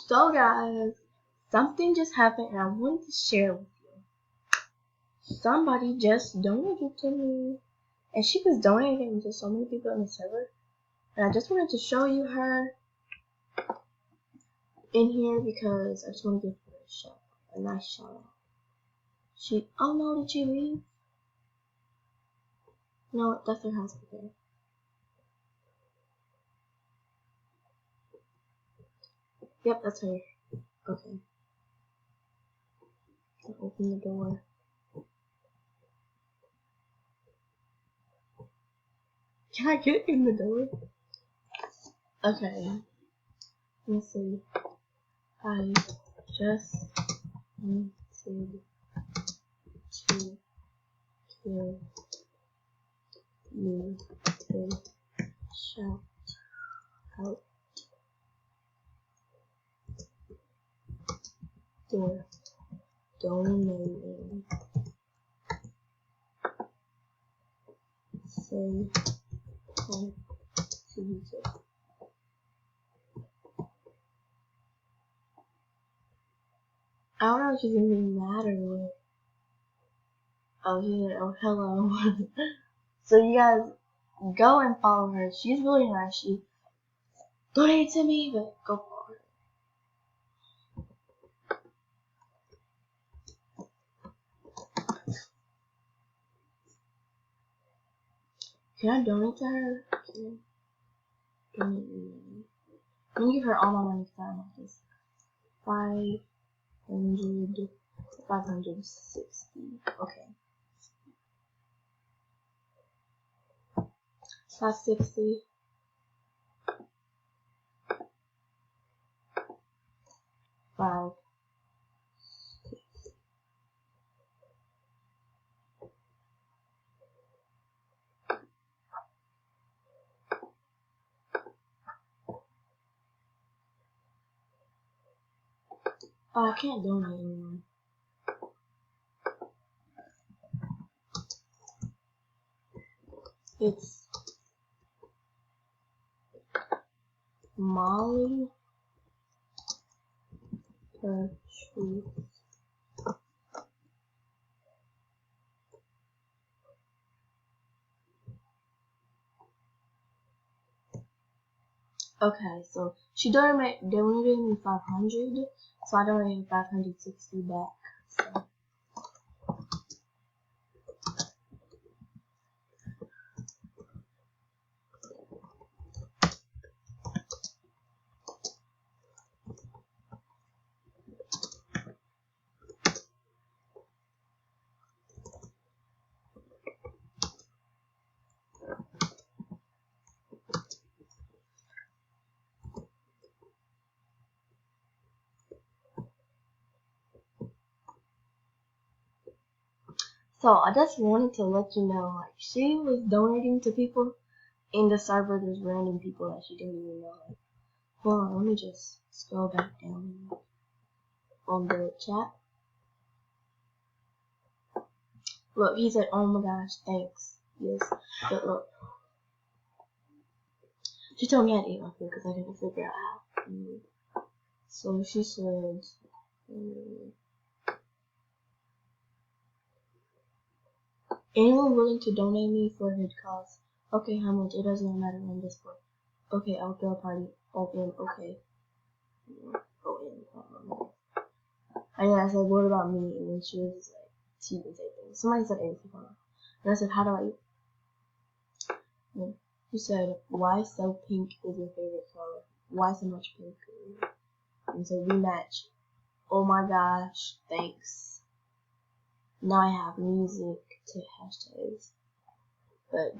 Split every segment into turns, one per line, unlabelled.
So guys, something just happened and I wanted to share with you. Somebody just donated to me. And she was donating to so many people in the server. And I just wanted to show you her in here because I just want to give her a nice shout out. Oh no, did she leave? No, that's her house right there. Yep, that's her. Okay. I'll open the door. Can I get in the door? Okay. Let's see. I just wanted to give you a shout out for donating. Say hi to you. I don't know if she's gonna be mad or what. Oh, yeah, oh, hello. So you guys go and follow her. She's really nice. She donated to me, but go follow her. Can I donate to her? Can I donate money? I'm gonna give her all my money because I want this. 560. Okay. 560. Five. Oh, I can't donate anymore. It's Molly Patrice. Okay, so she donated me 500, so I donated 560 back. So. So I just wanted to let you know, like, she was donating to people in the server. There's random people that she didn't even know. Like, hold on, let me just scroll back down on the chat. Look, he said, "Oh my gosh, thanks." Yes, but look, she told me I had to eat my food because I didn't figure out how. So she said, "Anyone willing to donate me for a good cause? Okay, how much? It doesn't matter on Discord. Okay, outdoor party. OM, okay. OM. And then I said, what about me? And then she was like, she didn't say things. Somebody said anything. And I said, how do I? And she said, why so pink is your favorite color? Why so much pink? And so we match. Oh my gosh, thanks. Now I have music to hashtags. But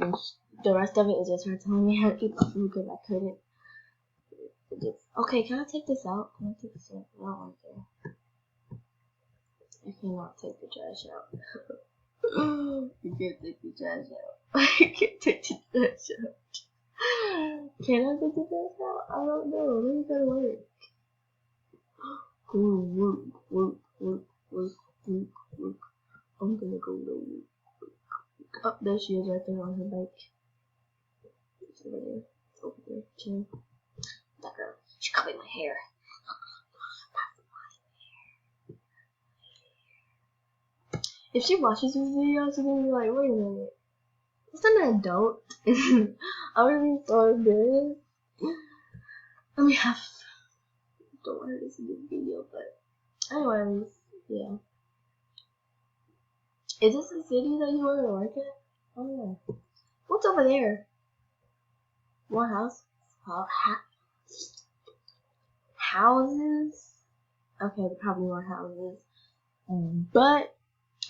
the rest of it is just her telling me how to eat my food because I couldn't. Okay, can I take this out? Can I take this out? I don't want to. I cannot take the trash out. You can't take the trash out. You can't take the trash out. Can I take the trash out? I don't know. Maybe it's gonna work. Work. I'm gonna go to work. Oh, there she is right there on her bike. It's over there. It's over there. Chilling. That girl. She covered my hair. If she watches this video, she's gonna be like, wait a minute. It's an adult. I'm gonna be so embarrassed. I mean, I don't want her to see this video, but anyways, yeah. Is this the city that you want to work at? I don't know. What's over there? More house? Houses? Okay, there probably more houses. But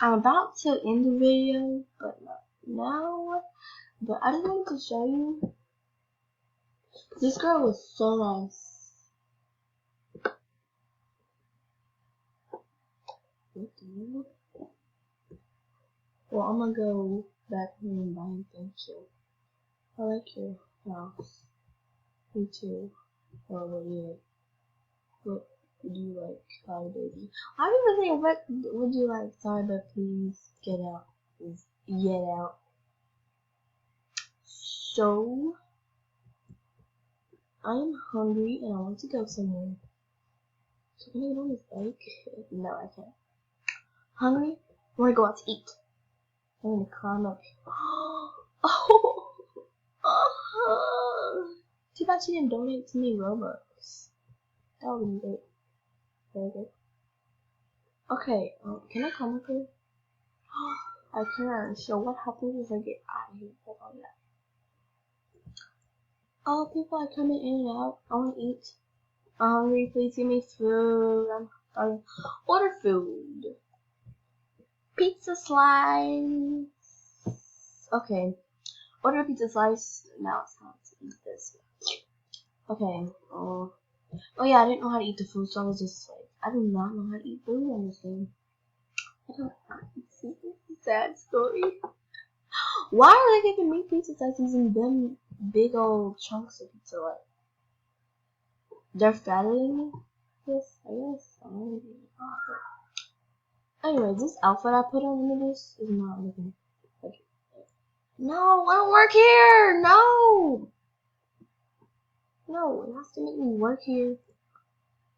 I'm about to end the video, but not now. But I just wanted to show you. This girl was so nice. What the hell? Well, I'm gonna go back home and buy him. Thank you. I like your house. Me too. Oh, what do you like? What would you like? Hi, baby. I don't even think, what would you like? Sorry, but please get out. Please get out. So, I am hungry and I want to go somewhere. So, can I get on this bike? No, I can't. Hungry? I want to go out to eat. I'm gonna climb up. Oh! Too bad she didn't donate to me Robux. That would be great. Very good. Okay, can I come up here? I can. So what happens if I get out of here? Hold on that. Oh, people are coming in and out. I want to eat. I'm hungry. Please give me food. I'm starving. Order food. Pizza slice. Okay. Order a pizza slice. Now it's time to eat this. Okay. Oh yeah, I didn't know how to eat the food, so I was just like, I do not know how to eat food on this thing. I don't. This is a sad story. Why are they giving me pizza slices using them big old chunks of pizza? Like, they're fatter than me? Yes, I guess. Anyway, this outfit I put on into this is not looking like it. No, I don't work here! No! No, it has to make me work here.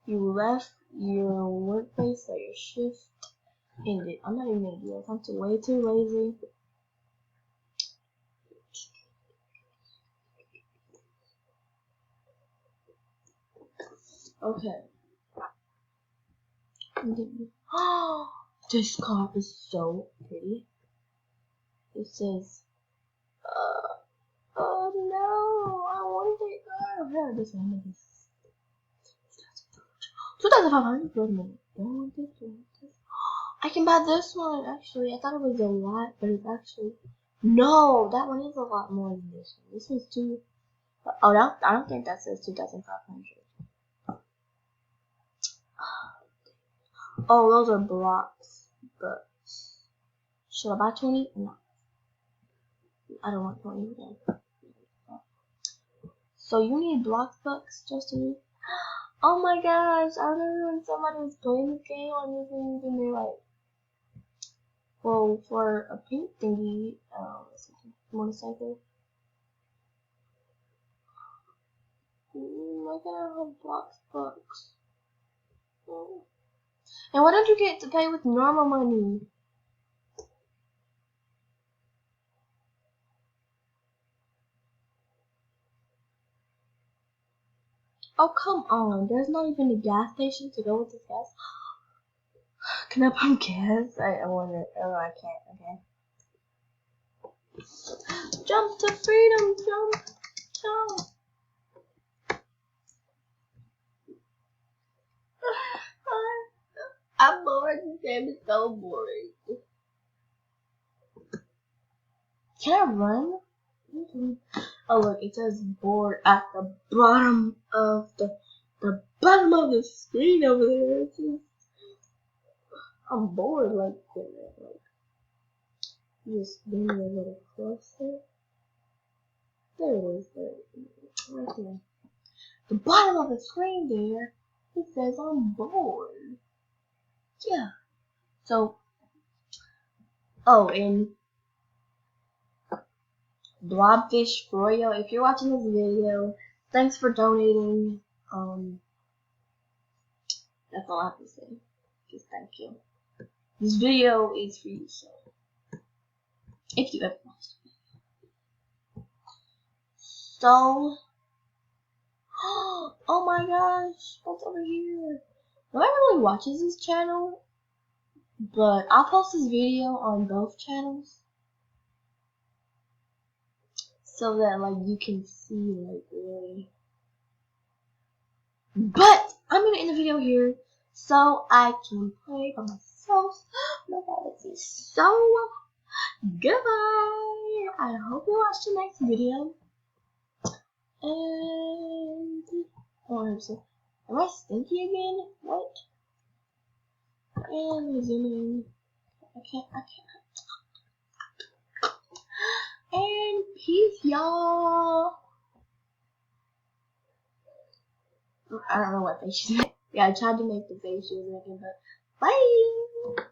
You left your workplace or your shift ended. I'm not even gonna do this. I'm way too lazy. Okay. Oh, this car is so pretty. It says, oh no, I want that car. I've heard this one. 2,500 for a minute. Don't want this one. I can buy this one, actually. I thought it was a lot, but it's actually, no, that one is a lot more than this one. This one's oh, no, I don't think that says 2,500. Oh, those are blocks, but should I buy 20? No. I don't want 20 again. So you need block bucks just to use? Oh my gosh, I remember when somebody was playing this game on YouTube and they're like, well, for a pink thingy, motorcycle. I gotta have block bucks. And why don't you get to pay with normal money? Oh, come on. There's not even a gas station to go with this gas. Can I pump gas? I wonder. Oh, I can't. Okay. Jump to freedom. Jump. I'm bored. This game is so boring. Can I run? Oh look, it says bored at the bottom of the bottom of the screen over there. I'm bored like just bring it a little closer. There it is. Right there. The bottom of the screen there. It says I'm bored. Yeah. So. Oh, and Blobfish Froyo, if you're watching this video, thanks for donating. That's all I have to say. Just thank you. This video is for you, so if you ever watched it. So, oh my gosh, what's over here? Nobody really watches this channel, but I'll post this video on both channels so that like you can see like really. But I'm gonna end the video here so I can play by myself. My God, this is so goodbye. I hope you watch the next video. And am I stinky again? What? And zoom in. I can't. And peace, y'all. I don't know what face she's making. Yeah, I tried to make the face she was making, but bye.